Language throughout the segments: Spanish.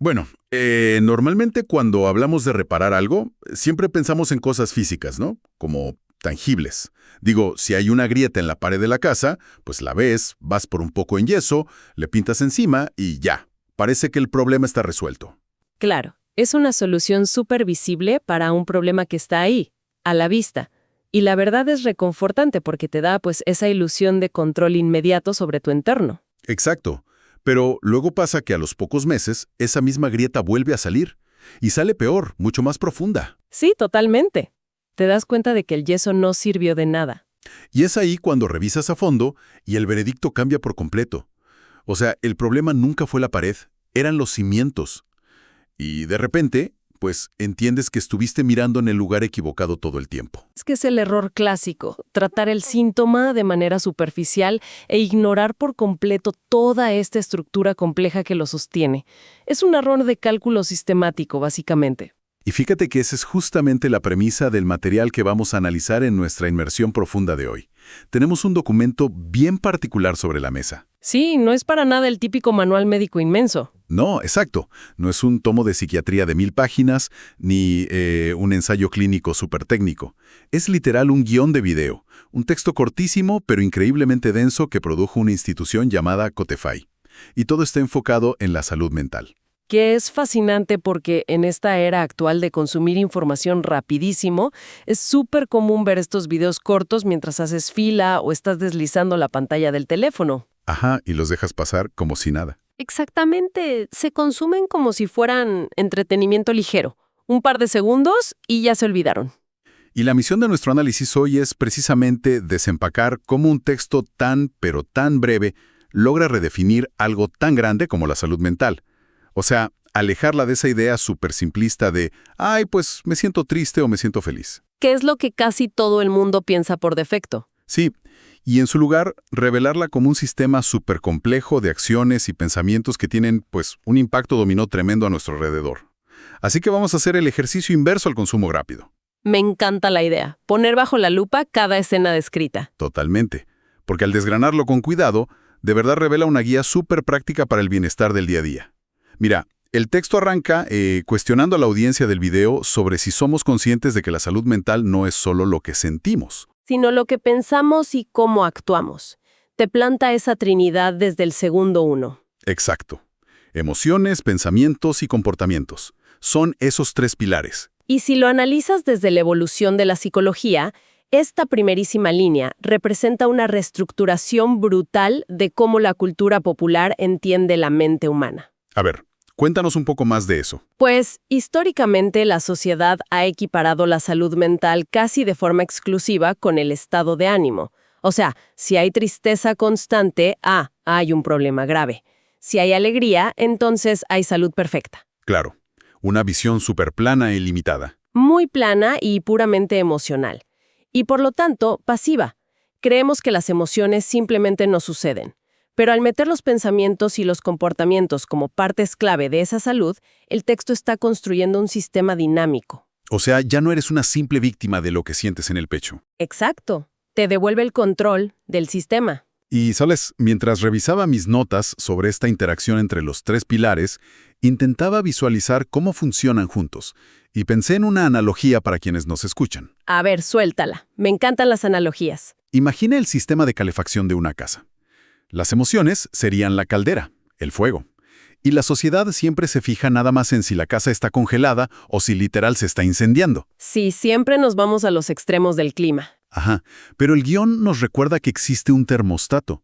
Bueno, normalmente cuando hablamos de reparar algo, siempre pensamos en cosas físicas, ¿no? Como tangibles. Digo, si hay una grieta en la pared de la casa, pues la ves, vas por un poco en yeso, le pintas encima y ya. Parece que el problema está resuelto. Claro, es una solución súper visible para un problema que está ahí, a la vista. Y la verdad es reconfortante porque te da pues esa ilusión de control inmediato sobre tu entorno. Exacto. Pero luego pasa que a los pocos meses, esa misma grieta vuelve a salir. Y sale peor, mucho más profunda. Sí, totalmente. Te das cuenta de que el yeso no sirvió de nada. Y es ahí cuando revisas a fondo y el veredicto cambia por completo. O sea, el problema nunca fue la pared, eran los cimientos. Y de repente, pues entiendes que estuviste mirando en el lugar equivocado todo el tiempo. Es que es el error clásico, tratar el síntoma de manera superficial e ignorar por completo toda esta estructura compleja que lo sostiene. Es un error de cálculo sistemático, básicamente. Y fíjate que esa es justamente la premisa del material que vamos a analizar en nuestra inmersión profunda de hoy. Tenemos un documento bien particular sobre la mesa. Sí, no es para nada el típico manual médico inmenso. No, exacto. No es un tomo de psiquiatría de 1000 páginas, ni un ensayo clínico súper técnico. Es literal un guión de video, un texto cortísimo pero increíblemente denso que produjo una institución llamada Cotefai. Y todo está enfocado en la salud mental. Que es fascinante porque en esta era actual de consumir información rapidísimo, es súper común ver estos videos cortos mientras haces fila o estás deslizando la pantalla del teléfono. Ajá, y los dejas pasar como si nada. Exactamente, se consumen como si fueran entretenimiento ligero. Un par de segundos y ya se olvidaron. Y la misión de nuestro análisis hoy es precisamente desempacar cómo un texto tan, pero tan breve logra redefinir algo tan grande como la salud mental. O sea, alejarla de esa idea súper simplista de, ay, pues me siento triste o me siento feliz. ¿Qué es lo que casi todo el mundo piensa por defecto? Sí, y en su lugar, revelarla como un sistema súper complejo de acciones y pensamientos que tienen, pues, un impacto dominó tremendo a nuestro alrededor. Así que vamos a hacer el ejercicio inverso al consumo rápido. Me encanta la idea, poner bajo la lupa cada escena descrita. Totalmente. Porque al desgranarlo con cuidado, de verdad revela una guía súper práctica para el bienestar del día a día. Mira, el texto arranca cuestionando a la audiencia del video sobre si somos conscientes de que la salud mental no es solo lo que sentimos. Sino lo que pensamos y cómo actuamos. Te planta esa trinidad desde el segundo 1. Exacto. Emociones, pensamientos y comportamientos. Son esos 3 pilares. Y si lo analizas desde la evolución de la psicología, esta primerísima línea representa una reestructuración brutal de cómo la cultura popular entiende la mente humana. A ver, cuéntanos un poco más de eso. Pues, históricamente la sociedad ha equiparado la salud mental casi de forma exclusiva con el estado de ánimo. O sea, si hay tristeza constante, hay un problema grave. Si hay alegría, entonces hay salud perfecta. Claro, una visión súper plana y limitada. Muy plana y puramente emocional. Y por lo tanto, pasiva. Creemos que las emociones simplemente no suceden. Pero al meter los pensamientos y los comportamientos como partes clave de esa salud, el texto está construyendo un sistema dinámico. O sea, ya no eres una simple víctima de lo que sientes en el pecho. Exacto. Te devuelve el control del sistema. Y, ¿sabes? Mientras revisaba mis notas sobre esta interacción entre los 3 pilares, intentaba visualizar cómo funcionan juntos. Y pensé en una analogía para quienes nos escuchan. A ver, suéltala. Me encantan las analogías. Imagina el sistema de calefacción de una casa. Las emociones serían la caldera, el fuego. Y la sociedad siempre se fija nada más en si la casa está congelada o si literal se está incendiando. Sí, siempre nos vamos a los extremos del clima. Ajá, pero el guión nos recuerda que existe un termostato.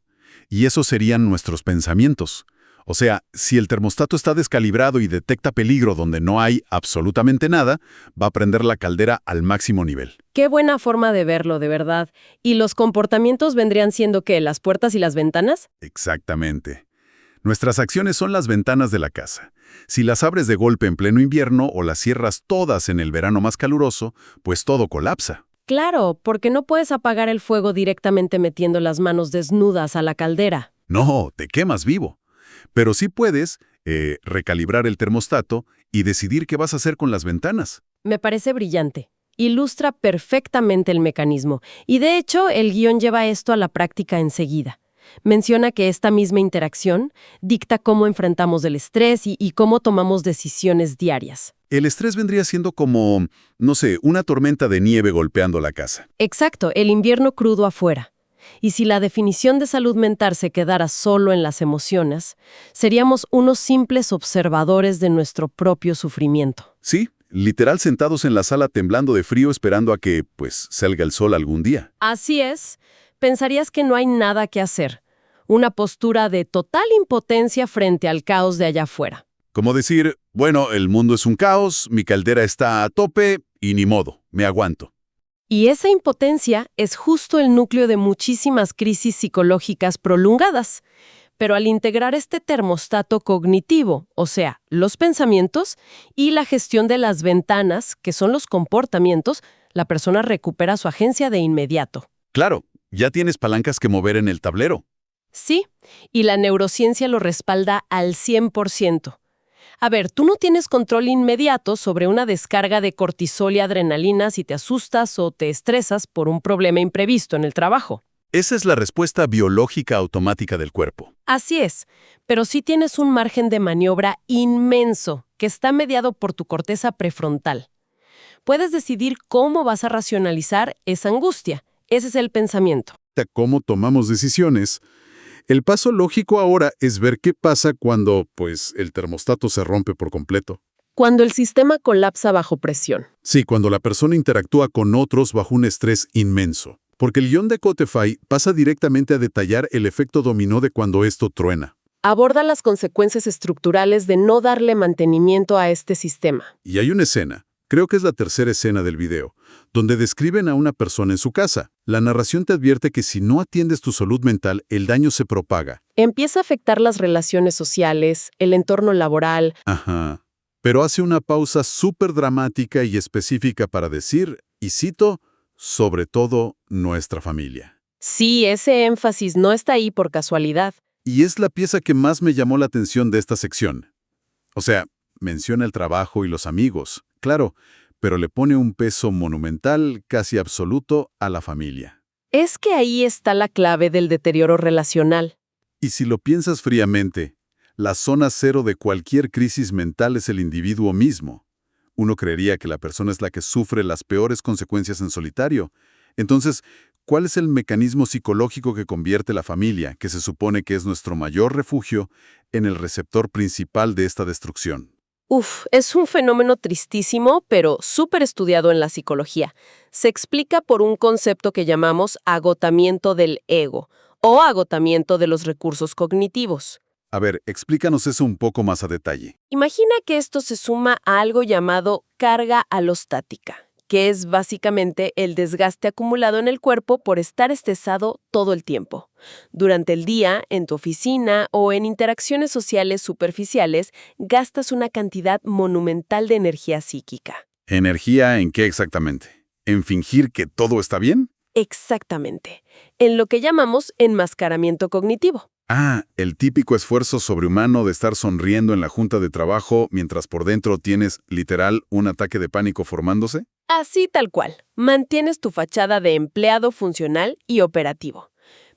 Y esos serían nuestros pensamientos. O sea, si el termostato está descalibrado y detecta peligro donde no hay absolutamente nada, va a prender la caldera al máximo nivel. Qué buena forma de verlo, de verdad. ¿Y los comportamientos vendrían siendo qué? ¿Las puertas y las ventanas? Exactamente. Nuestras acciones son las ventanas de la casa. Si las abres de golpe en pleno invierno o las cierras todas en el verano más caluroso, pues todo colapsa. Claro, porque no puedes apagar el fuego directamente metiendo las manos desnudas a la caldera. No, te quemas vivo. Pero sí puedes recalibrar el termostato y decidir qué vas a hacer con las ventanas. Me parece brillante. Ilustra perfectamente el mecanismo. Y de hecho, el guión lleva esto a la práctica enseguida. Menciona que esta misma interacción dicta cómo enfrentamos el estrés y cómo tomamos decisiones diarias. El estrés vendría siendo como, no sé, una tormenta de nieve golpeando la casa. Exacto, el invierno crudo afuera. Y si la definición de salud mental se quedara solo en las emociones, seríamos unos simples observadores de nuestro propio sufrimiento. Sí, literal sentados en la sala temblando de frío esperando a que, salga el sol algún día. Así es, pensarías que no hay nada que hacer. Una postura de total impotencia frente al caos de allá afuera. Como decir, bueno, el mundo es un caos, mi caldera está a tope y ni modo, me aguanto. Y esa impotencia es justo el núcleo de muchísimas crisis psicológicas prolongadas. Pero al integrar este termostato cognitivo, o sea, los pensamientos, y la gestión de las ventanas, que son los comportamientos, la persona recupera su agencia de inmediato. Claro, ya tienes palancas que mover en el tablero. Sí, y la neurociencia lo respalda al 100%. A ver, tú no tienes control inmediato sobre una descarga de cortisol y adrenalina si te asustas o te estresas por un problema imprevisto en el trabajo. Esa es la respuesta biológica automática del cuerpo. Así es, pero sí tienes un margen de maniobra inmenso que está mediado por tu corteza prefrontal. Puedes decidir cómo vas a racionalizar esa angustia. Ese es el pensamiento. Cómo tomamos decisiones. El paso lógico ahora es ver qué pasa cuando, el termostato se rompe por completo. Cuando el sistema colapsa bajo presión. Sí, cuando la persona interactúa con otros bajo un estrés inmenso. Porque el guión de Cotefay pasa directamente a detallar el efecto dominó de cuando esto truena. Aborda las consecuencias estructurales de no darle mantenimiento a este sistema. Y hay una escena, creo que es la tercera escena del video, donde describen a una persona en su casa. La narración te advierte que si no atiendes tu salud mental, el daño se propaga. Empieza a afectar las relaciones sociales, el entorno laboral. Ajá. Pero hace una pausa súper dramática y específica para decir, y cito, sobre todo nuestra familia. Sí, ese énfasis no está ahí por casualidad. Y es la pieza que más me llamó la atención de esta sección. O sea, menciona el trabajo y los amigos, claro, pero le pone un peso monumental, casi absoluto, a la familia. Es que ahí está la clave del deterioro relacional. Y si lo piensas fríamente, la zona cero de cualquier crisis mental es el individuo mismo. Uno creería que la persona es la que sufre las peores consecuencias en solitario. Entonces, ¿cuál es el mecanismo psicológico que convierte la familia, que se supone que es nuestro mayor refugio, en el receptor principal de esta destrucción? Es un fenómeno tristísimo, pero súper estudiado en la psicología. Se explica por un concepto que llamamos agotamiento del ego o agotamiento de los recursos cognitivos. A ver, explícanos eso un poco más a detalle. Imagina que esto se suma a algo llamado carga alostática, que es básicamente el desgaste acumulado en el cuerpo por estar estresado todo el tiempo. Durante el día, en tu oficina o en interacciones sociales superficiales, gastas una cantidad monumental de energía psíquica. ¿Energía en qué exactamente? ¿En fingir que todo está bien? Exactamente. En lo que llamamos enmascaramiento cognitivo. Ah, el típico esfuerzo sobrehumano de estar sonriendo en la junta de trabajo mientras por dentro tienes, literal, un ataque de pánico formándose. Así tal cual. Mantienes tu fachada de empleado funcional y operativo.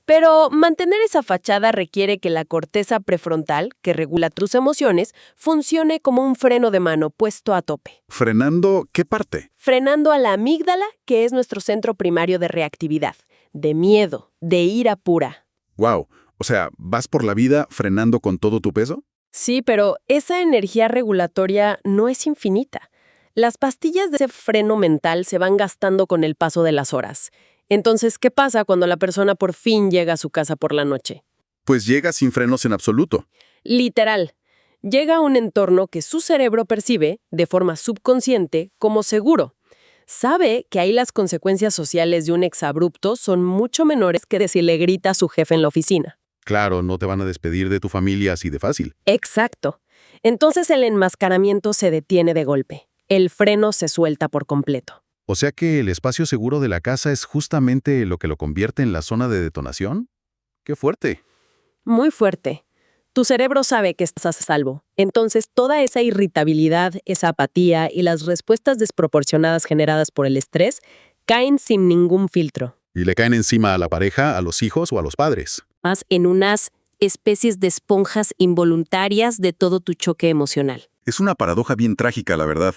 Pero mantener esa fachada requiere que la corteza prefrontal, que regula tus emociones, funcione como un freno de mano puesto a tope. ¿Frenando qué parte? Frenando a la amígdala, que es nuestro centro primario de reactividad, de miedo, de ira pura. Wow, o sea, ¿vas por la vida frenando con todo tu peso? Sí, pero esa energía regulatoria no es infinita. Las pastillas de ese freno mental se van gastando con el paso de las horas. Entonces, ¿qué pasa cuando la persona por fin llega a su casa por la noche? Pues llega sin frenos en absoluto. Literal. Llega a un entorno que su cerebro percibe, de forma subconsciente, como seguro. Sabe que ahí las consecuencias sociales de un exabrupto son mucho menores que de si le grita a su jefe en la oficina. Claro, no te van a despedir de tu familia así de fácil. Exacto. Entonces el enmascaramiento se detiene de golpe. El freno se suelta por completo. O sea que el espacio seguro de la casa es justamente lo que lo convierte en la zona de detonación. ¡Qué fuerte! Muy fuerte. Tu cerebro sabe que estás a salvo. Entonces toda esa irritabilidad, esa apatía y las respuestas desproporcionadas generadas por el estrés caen sin ningún filtro. Y le caen encima a la pareja, a los hijos o a los padres. en unas especies de esponjas involuntarias de todo tu choque emocional. Es una paradoja bien trágica, la verdad.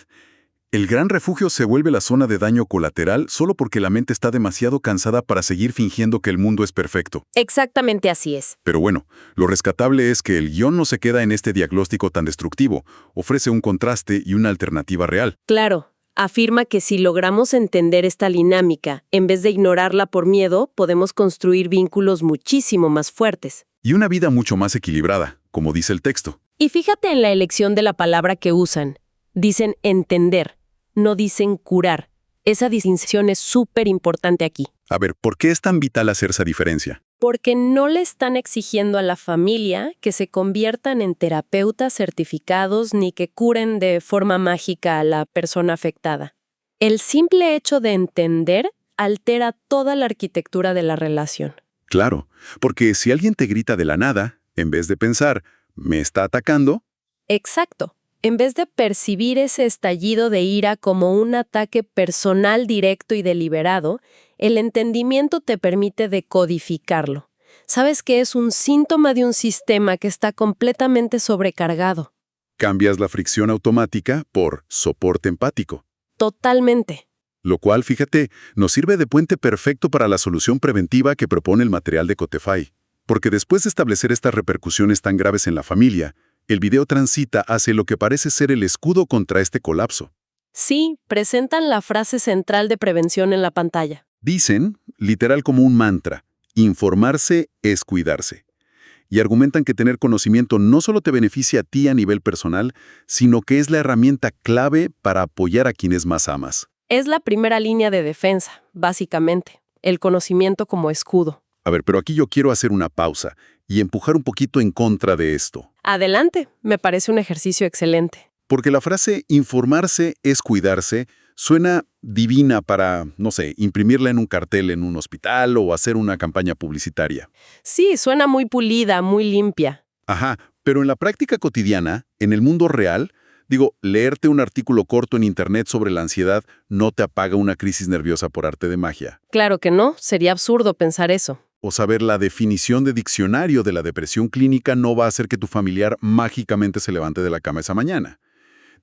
El gran refugio se vuelve la zona de daño colateral solo porque la mente está demasiado cansada para seguir fingiendo que el mundo es perfecto. Exactamente así es. Pero bueno, lo rescatable es que el guión no se queda en este diagnóstico tan destructivo, ofrece un contraste y una alternativa real. Claro, afirma que si logramos entender esta dinámica, en vez de ignorarla por miedo, podemos construir vínculos muchísimo más fuertes. Y una vida mucho más equilibrada, como dice el texto. Y fíjate en la elección de la palabra que usan. Dicen entender, no dicen curar. Esa distinción es súper importante aquí. A ver, ¿por qué es tan vital hacer esa diferencia? Porque no le están exigiendo a la familia que se conviertan en terapeutas certificados ni que curen de forma mágica a la persona afectada. El simple hecho de entender altera toda la arquitectura de la relación. Claro, porque si alguien te grita de la nada, en vez de pensar, ¿me está atacando? Exacto. En vez de percibir ese estallido de ira como un ataque personal directo y deliberado, el entendimiento te permite decodificarlo. Sabes que es un síntoma de un sistema que está completamente sobrecargado. Cambias la fricción automática por soporte empático. Totalmente. Lo cual, fíjate, nos sirve de puente perfecto para la solución preventiva que propone el material de Cotefai. Porque después de establecer estas repercusiones tan graves en la familia, el video transita hacia lo que parece ser el escudo contra este colapso. Sí, presentan la frase central de prevención en la pantalla. Dicen, literal como un mantra, informarse es cuidarse. Y argumentan que tener conocimiento no solo te beneficia a ti a nivel personal, sino que es la herramienta clave para apoyar a quienes más amas. Es la primera línea de defensa, básicamente. El conocimiento como escudo. A ver, pero aquí yo quiero hacer una pausa y empujar un poquito en contra de esto. Adelante, me parece un ejercicio excelente. Porque la frase informarse es cuidarse suena divina para, no sé, imprimirla en un cartel en un hospital o hacer una campaña publicitaria. Sí, suena muy pulida, muy limpia. Ajá, pero en la práctica cotidiana, en el mundo real, leerte un artículo corto en Internet sobre la ansiedad no te apaga una crisis nerviosa por arte de magia. Claro que no, sería absurdo pensar eso. O saber la definición de diccionario de la depresión clínica no va a hacer que tu familiar mágicamente se levante de la cama esa mañana.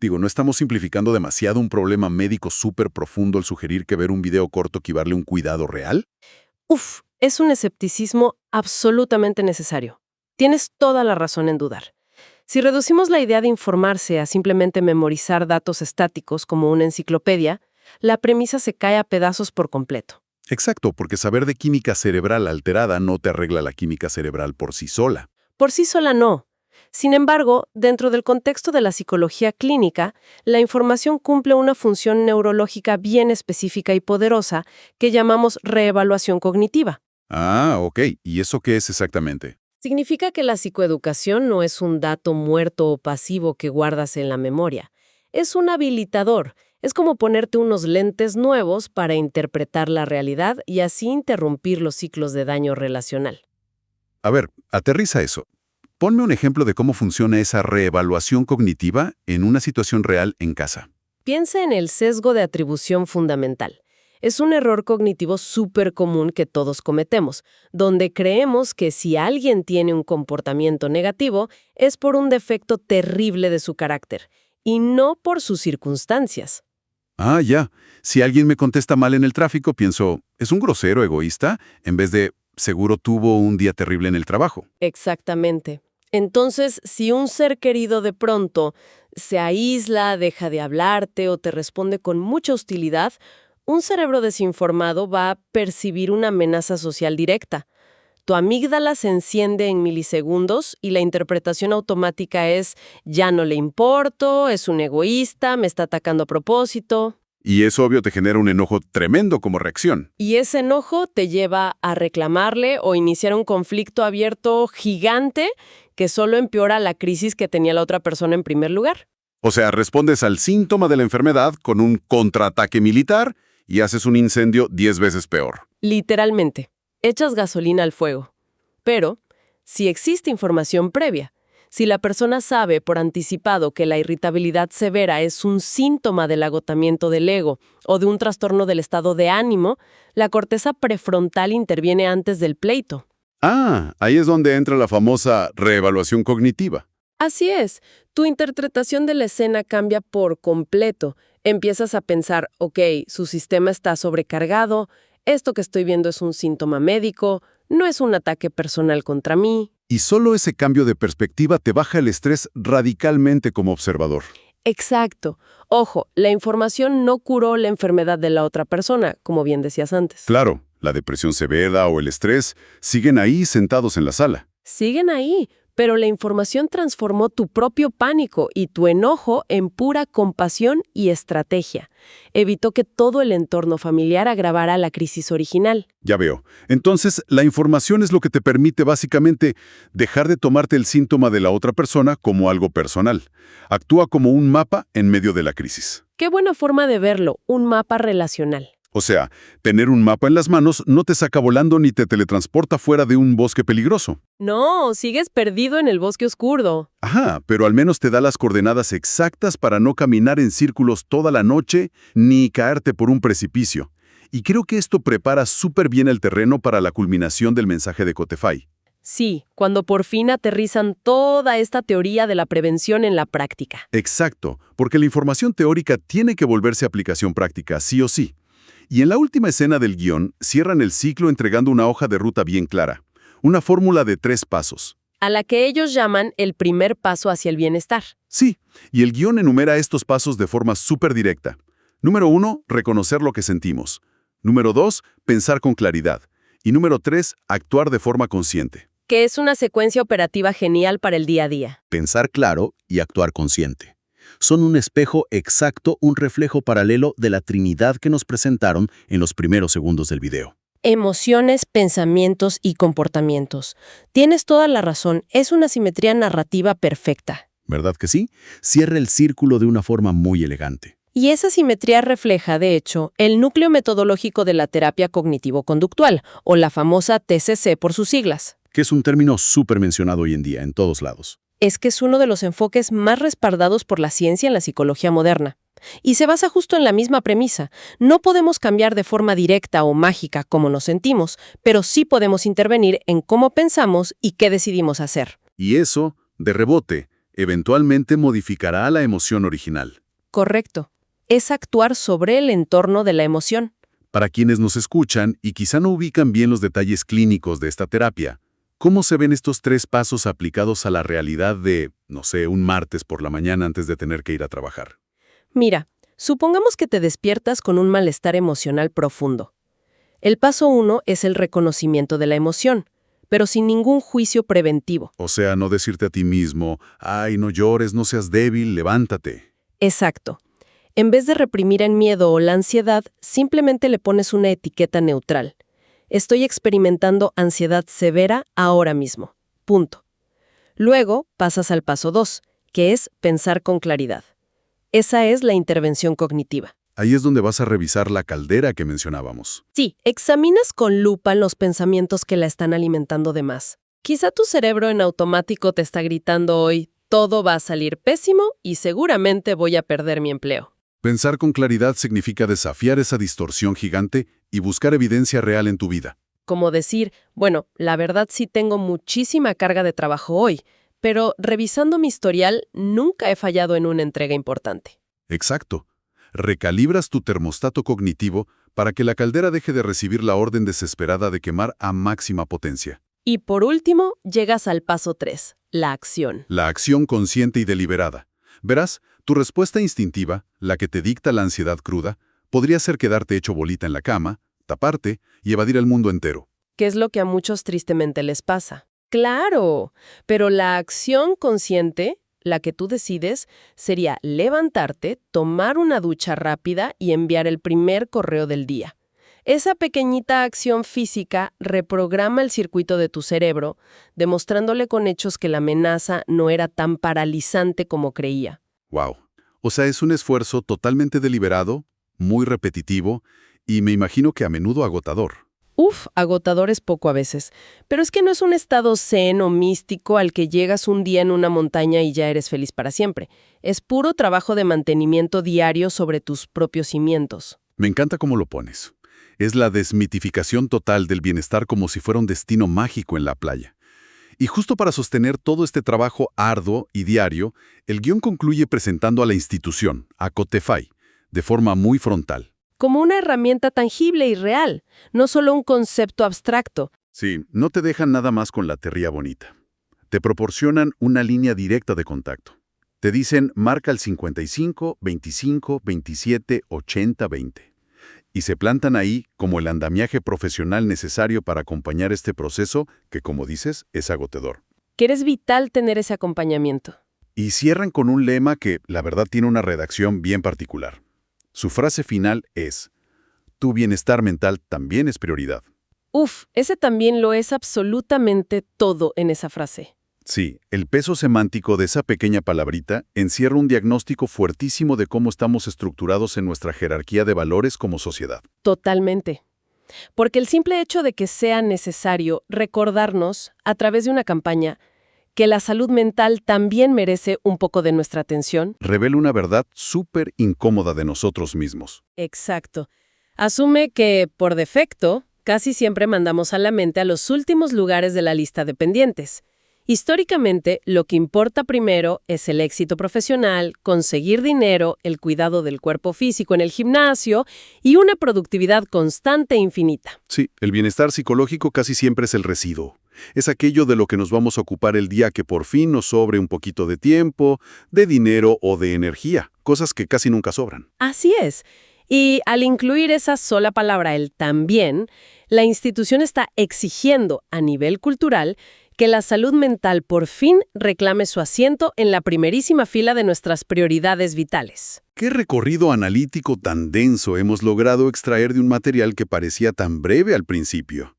No estamos simplificando demasiado un problema médico súper profundo al sugerir que ver un video corto equivale a un cuidado real. Es un escepticismo absolutamente necesario. Tienes toda la razón en dudar. Si reducimos la idea de informarse a simplemente memorizar datos estáticos como una enciclopedia, la premisa se cae a pedazos por completo. Exacto, porque saber de química cerebral alterada no te arregla la química cerebral por sí sola. Por sí sola no. Sin embargo, dentro del contexto de la psicología clínica, la información cumple una función neurológica bien específica y poderosa que llamamos reevaluación cognitiva. Ah, ok. ¿Y eso qué es exactamente? Significa que la psicoeducación no es un dato muerto o pasivo que guardas en la memoria. Es un habilitador. Es como ponerte unos lentes nuevos para interpretar la realidad y así interrumpir los ciclos de daño relacional. A ver, aterriza eso. Ponme un ejemplo de cómo funciona esa reevaluación cognitiva en una situación real en casa. Piensa en el sesgo de atribución fundamental. Es un error cognitivo súper común que todos cometemos, donde creemos que si alguien tiene un comportamiento negativo es por un defecto terrible de su carácter, y no por sus circunstancias. Ah, ya. Si alguien me contesta mal en el tráfico, pienso, ¿es un grosero egoísta? En vez de, seguro tuvo un día terrible en el trabajo. Exactamente. Entonces, si un ser querido de pronto se aísla, deja de hablarte o te responde con mucha hostilidad, un cerebro desinformado va a percibir una amenaza social directa. Tu amígdala se enciende en milisegundos y la interpretación automática es ya no le importo, es un egoísta, me está atacando a propósito. Y eso obvio te genera un enojo tremendo como reacción. Y ese enojo te lleva a reclamarle o iniciar un conflicto abierto gigante que solo empeora la crisis que tenía la otra persona en primer lugar. O sea, respondes al síntoma de la enfermedad con un contraataque militar y haces un incendio 10 veces peor. Literalmente, echas gasolina al fuego. Pero, si existe información previa, si la persona sabe por anticipado que la irritabilidad severa es un síntoma del agotamiento del ego o de un trastorno del estado de ánimo, la corteza prefrontal interviene antes del pleito. Ah, ahí es donde entra la famosa reevaluación cognitiva. Así es, tu interpretación de la escena cambia por completo. Empiezas a pensar, ok, su sistema está sobrecargado, esto que estoy viendo es un síntoma médico, no es un ataque personal contra mí. Y solo ese cambio de perspectiva te baja el estrés radicalmente como observador. Exacto. Ojo, la información no curó la enfermedad de la otra persona, como bien decías antes. Claro, la depresión severa o el estrés siguen ahí sentados en la sala. Siguen ahí, pero la información transformó tu propio pánico y tu enojo en pura compasión y estrategia. Evitó que todo el entorno familiar agravara la crisis original. Ya veo. Entonces, la información es lo que te permite básicamente dejar de tomarte el síntoma de la otra persona como algo personal. Actúa como un mapa en medio de la crisis. Qué buena forma de verlo, un mapa relacional. O sea, tener un mapa en las manos no te saca volando ni te teletransporta fuera de un bosque peligroso. No, sigues perdido en el bosque oscuro. Ajá, pero al menos te da las coordenadas exactas para no caminar en círculos toda la noche ni caerte por un precipicio. Y creo que esto prepara súper bien el terreno para la culminación del mensaje de Cotefai. Sí, cuando por fin aterrizan toda esta teoría de la prevención en la práctica. Exacto, porque la información teórica tiene que volverse aplicación práctica, sí o sí. Y en la última escena del guión, cierran el ciclo entregando una hoja de ruta bien clara. Una fórmula de 3 pasos. A la que ellos llaman el primer paso hacia el bienestar. Sí, y el guión enumera estos pasos de forma súper directa. Número 1, reconocer lo que sentimos. Número 2, pensar con claridad. Y número 3, actuar de forma consciente. Que es una secuencia operativa genial para el día a día. Pensar claro y actuar consciente. Son un espejo exacto, un reflejo paralelo de la Trinidad que nos presentaron en los primeros segundos del video. Emociones, pensamientos y comportamientos. Tienes toda la razón, es una simetría narrativa perfecta. ¿Verdad que sí? Cierra el círculo de una forma muy elegante. Y esa simetría refleja, de hecho, el núcleo metodológico de la terapia cognitivo-conductual, o la famosa TCC por sus siglas. Que es un término súper mencionado hoy en día en todos lados. Es que es uno de los enfoques más respaldados por la ciencia en la psicología moderna. Y se basa justo en la misma premisa. No podemos cambiar de forma directa o mágica cómo nos sentimos, pero sí podemos intervenir en cómo pensamos y qué decidimos hacer. Y eso, de rebote, eventualmente modificará la emoción original. Correcto. Es actuar sobre el entorno de la emoción. Para quienes nos escuchan y quizá no ubican bien los detalles clínicos de esta terapia, ¿cómo se ven estos 3 pasos aplicados a la realidad de, no sé, un martes por la mañana antes de tener que ir a trabajar? Mira, supongamos que te despiertas con un malestar emocional profundo. El paso 1 es el reconocimiento de la emoción, pero sin ningún juicio preventivo. O sea, no decirte a ti mismo, ay, no llores, no seas débil, levántate. Exacto. En vez de reprimir el miedo o la ansiedad, simplemente le pones una etiqueta neutral. Estoy experimentando ansiedad severa ahora mismo. Punto. Luego pasas al paso 2, que es pensar con claridad. Esa es la intervención cognitiva. Ahí es donde vas a revisar la caldera que mencionábamos. Sí, examinas con lupa los pensamientos que la están alimentando de más. Quizá tu cerebro en automático te está gritando hoy, todo va a salir pésimo y seguramente voy a perder mi empleo. Pensar con claridad significa desafiar esa distorsión gigante y buscar evidencia real en tu vida. Como decir, bueno, la verdad sí tengo muchísima carga de trabajo hoy, pero revisando mi historial nunca he fallado en una entrega importante. Exacto. Recalibras tu termostato cognitivo para que la caldera deje de recibir la orden desesperada de quemar a máxima potencia. Y por último, llegas al paso 3, la acción. La acción consciente y deliberada. Verás, tu respuesta instintiva, la que te dicta la ansiedad cruda, podría ser quedarte hecho bolita en la cama, taparte y evadir el mundo entero. ¿Qué es lo que a muchos tristemente les pasa? ¡Claro! Pero la acción consciente, la que tú decides, sería levantarte, tomar una ducha rápida y enviar el primer correo del día. Esa pequeñita acción física reprograma el circuito de tu cerebro, demostrándole con hechos que la amenaza no era tan paralizante como creía. ¡Wow! O sea, es un esfuerzo totalmente deliberado, muy repetitivo y me imagino que a menudo agotador. Agotador es poco a veces. Pero es que no es un estado zen o místico al que llegas un día en una montaña y ya eres feliz para siempre. Es puro trabajo de mantenimiento diario sobre tus propios cimientos. Me encanta cómo lo pones. Es la desmitificación total del bienestar como si fuera un destino mágico en la playa. Y justo para sostener todo este trabajo arduo y diario, el guión concluye presentando a la institución, a Cotefai, de forma muy frontal. Como una herramienta tangible y real, no solo un concepto abstracto. Sí, no te dejan nada más con la teoría bonita. Te proporcionan una línea directa de contacto. Te dicen, marca el 55, 25, 27, 80, 20. Y se plantan ahí como el andamiaje profesional necesario para acompañar este proceso que, como dices, es agotador. Que es vital tener ese acompañamiento. Y cierran con un lema que, la verdad, tiene una redacción bien particular. Su frase final es, tu bienestar mental también es prioridad. Uf, ese también lo es absolutamente todo en esa frase. Sí, el peso semántico de esa pequeña palabrita encierra un diagnóstico fuertísimo de cómo estamos estructurados en nuestra jerarquía de valores como sociedad. Totalmente. Porque el simple hecho de que sea necesario recordarnos, a través de una campaña, que la salud mental también merece un poco de nuestra atención. Revela una verdad súper incómoda de nosotros mismos. Exacto. Asume que, por defecto, casi siempre mandamos a la mente a los últimos lugares de la lista de pendientes. Históricamente, lo que importa primero es el éxito profesional, conseguir dinero, el cuidado del cuerpo físico en el gimnasio y una productividad constante e infinita. Sí, el bienestar psicológico casi siempre es el residuo. Es aquello de lo que nos vamos a ocupar el día que por fin nos sobre un poquito de tiempo, de dinero o de energía, cosas que casi nunca sobran. Así es. Y al incluir esa sola palabra, el también, la institución está exigiendo a nivel cultural que la salud mental por fin reclame su asiento en la primerísima fila de nuestras prioridades vitales. ¿Qué recorrido analítico tan denso hemos logrado extraer de un material que parecía tan breve al principio?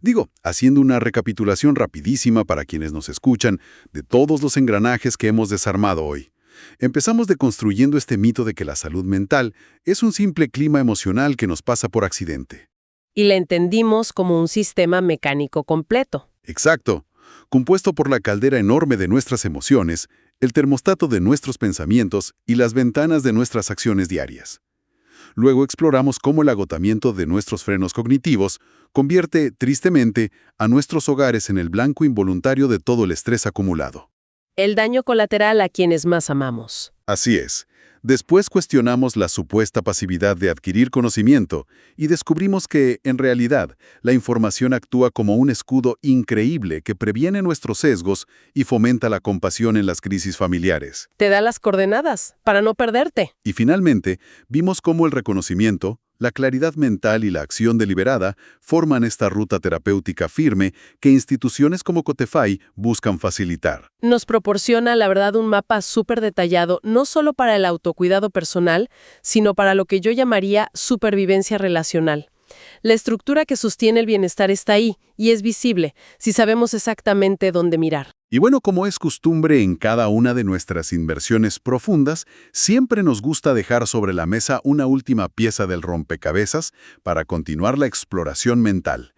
Digo, haciendo una recapitulación rapidísima para quienes nos escuchan de todos los engranajes que hemos desarmado hoy. Empezamos deconstruyendo este mito de que la salud mental es un simple clima emocional que nos pasa por accidente. Y la entendimos como un sistema mecánico completo. Exacto. Compuesto por la caldera enorme de nuestras emociones, el termostato de nuestros pensamientos y las ventanas de nuestras acciones diarias. Luego exploramos cómo el agotamiento de nuestros frenos cognitivos convierte, tristemente, a nuestros hogares en el blanco involuntario de todo el estrés acumulado. El daño colateral a quienes más amamos. Así es. Después cuestionamos la supuesta pasividad de adquirir conocimiento y descubrimos que, en realidad, la información actúa como un escudo increíble que previene nuestros sesgos y fomenta la compasión en las crisis familiares. Te da las coordenadas para no perderte. Y finalmente, vimos cómo el reconocimiento, la claridad mental y la acción deliberada forman esta ruta terapéutica firme que instituciones como Cotefai buscan facilitar. Nos proporciona, la verdad, un mapa súper detallado, no solo para el autocuidado personal, sino para lo que yo llamaría supervivencia relacional. La estructura que sostiene el bienestar está ahí y es visible si sabemos exactamente dónde mirar. Y bueno, como es costumbre en cada una de nuestras inversiones profundas, siempre nos gusta dejar sobre la mesa una última pieza del rompecabezas para continuar la exploración mental.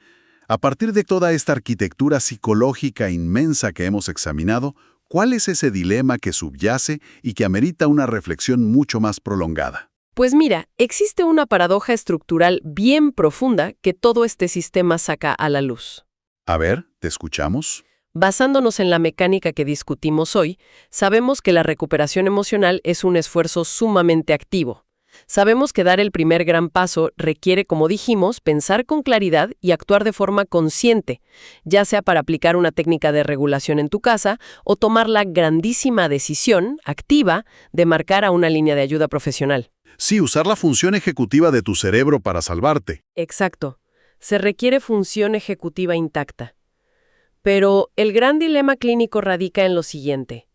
A partir de toda esta arquitectura psicológica inmensa que hemos examinado, ¿cuál es ese dilema que subyace y que amerita una reflexión mucho más prolongada? Pues mira, existe una paradoja estructural bien profunda que todo este sistema saca a la luz. A ver, ¿te escuchamos? Basándonos en la mecánica que discutimos hoy, sabemos que la recuperación emocional es un esfuerzo sumamente activo. Sabemos que dar el primer gran paso requiere, como dijimos, pensar con claridad y actuar de forma consciente, ya sea para aplicar una técnica de regulación en tu casa o tomar la grandísima decisión activa de marcar a una línea de ayuda profesional. Sí, usar la función ejecutiva de tu cerebro para salvarte. Exacto. Se requiere función ejecutiva intacta. Pero el gran dilema clínico radica en lo siguiente.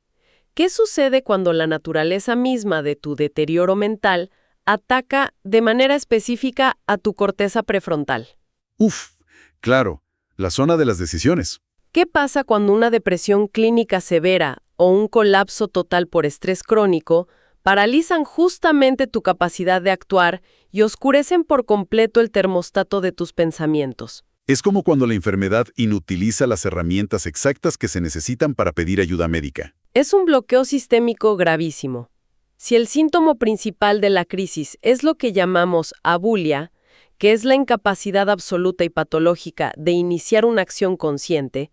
¿Qué sucede cuando la naturaleza misma de tu deterioro mental ataca de manera específica a tu corteza prefrontal? Claro, la zona de las decisiones. ¿Qué pasa cuando una depresión clínica severa o un colapso total por estrés crónico paralizan justamente tu capacidad de actuar y oscurecen por completo el termostato de tus pensamientos? Es como cuando la enfermedad inutiliza las herramientas exactas que se necesitan para pedir ayuda médica. Es un bloqueo sistémico gravísimo. Si el síntoma principal de la crisis es lo que llamamos abulia, que es la incapacidad absoluta y patológica de iniciar una acción consciente,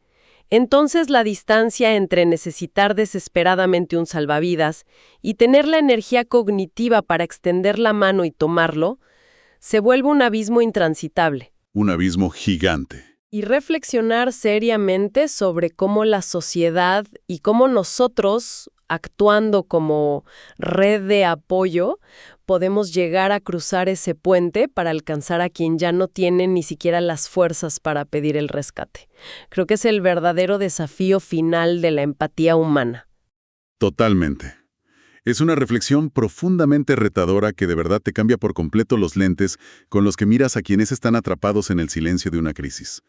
entonces la distancia entre necesitar desesperadamente un salvavidas y tener la energía cognitiva para extender la mano y tomarlo, se vuelve un abismo intransitable. Un abismo gigante. Y reflexionar seriamente sobre cómo la sociedad y cómo nosotros, actuando como red de apoyo, podemos llegar a cruzar ese puente para alcanzar a quien ya no tiene ni siquiera las fuerzas para pedir el rescate. Creo que es el verdadero desafío final de la empatía humana. Totalmente. Es una reflexión profundamente retadora que de verdad te cambia por completo los lentes con los que miras a quienes están atrapados en el silencio de una crisis.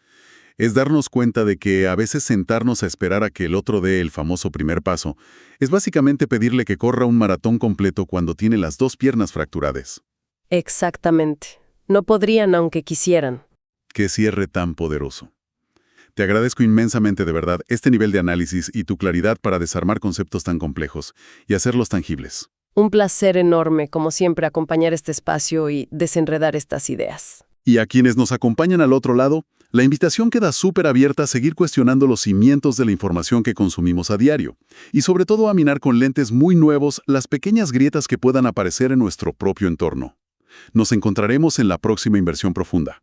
Es darnos cuenta de que a veces sentarnos a esperar a que el otro dé el famoso primer paso es básicamente pedirle que corra un maratón completo cuando tiene las dos piernas fracturadas. Exactamente. No podrían aunque quisieran. Qué cierre tan poderoso. Te agradezco inmensamente de verdad este nivel de análisis y tu claridad para desarmar conceptos tan complejos y hacerlos tangibles. Un placer enorme, como siempre, acompañar este espacio y desenredar estas ideas. Y a quienes nos acompañan al otro lado, la invitación queda súper abierta a seguir cuestionando los cimientos de la información que consumimos a diario, y sobre todo a mirar con lentes muy nuevos las pequeñas grietas que puedan aparecer en nuestro propio entorno. Nos encontraremos en la próxima Inversión Profunda.